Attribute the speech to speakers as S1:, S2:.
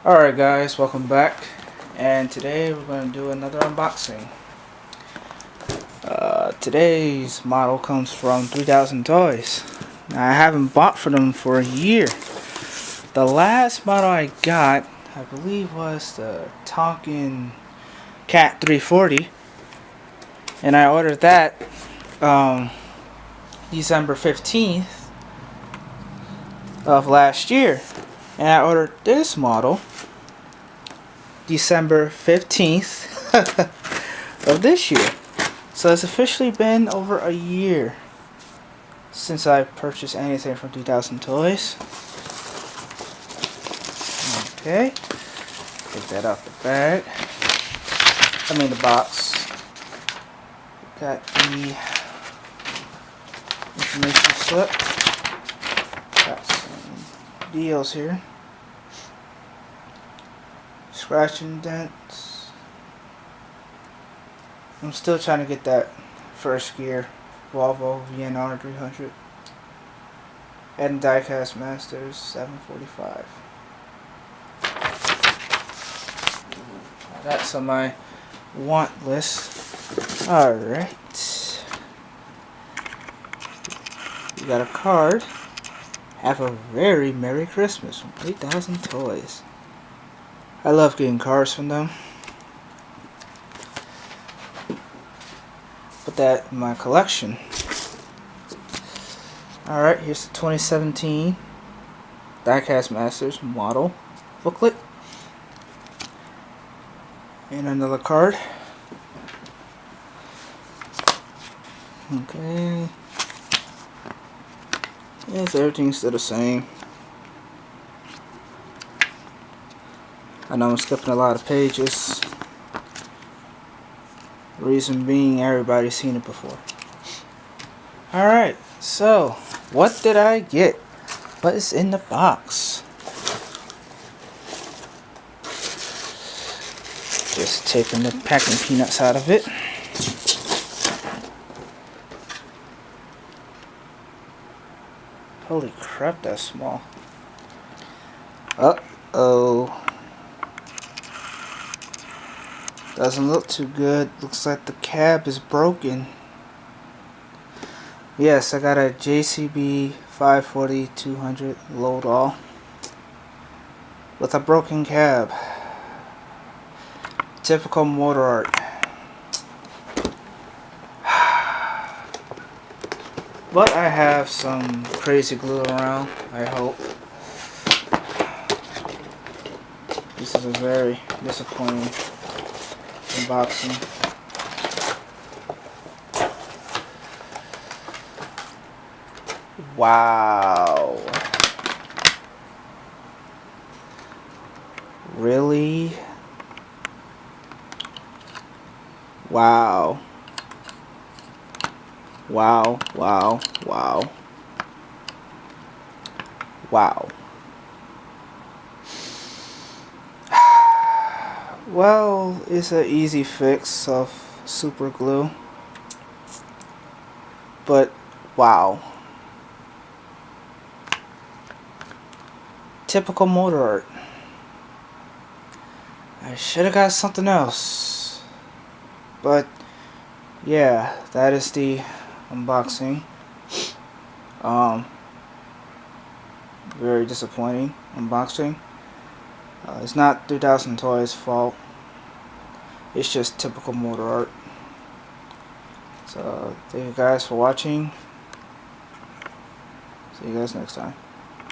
S1: Alright guys, welcome back, and today we're going to do another unboxing. Today's model comes from 3000 Toys. Now, I haven't bought for them for a year. The last model I got, I believe, was the Tonkin Cat 340, and I ordered that December 15th of last year, and I ordered this model December 15th of this year. So it's officially been over a year since I purchased anything from 3000 Toys. Okay, take that out the bag. The box. Got the information slip. Got some deals here. Scratch and dents. I'm still trying to get that first gear Volvo VNR 300 and Diecast Masters 745. That's on my want list. Alright. We got a card. Have a very Merry Christmas from 3000 Toys. I love getting cards from them. Put that in my collection. Alright, here's the 2017 Diecast Masters model booklet. And another card. Okay. Yes, everything's still the same. I know I'm skipping a lot of pages. Reason being, everybody's seen it before. Alright, so what did I get? What is in the box? Just taking the packing peanuts out of it. Holy crap, that's small. Uh-oh. Doesn't look too good. Looks like the cab is broken. Yes, I got a JCB 540-200 Loadall with a broken cab. Typical Motorart. But I have some crazy glue around, I hope. This is a very disappointing unboxing. Wow. Really? Wow. Wow, wow, wow. Wow. Well, it's an easy fix of super glue. But, wow. Typical Motorart. I should have got something else. But, yeah, that is the unboxing. Very disappointing unboxing. It's not 3000 Toys' fault. It's just typical Motorart. So, thank you guys for watching. See you guys next time.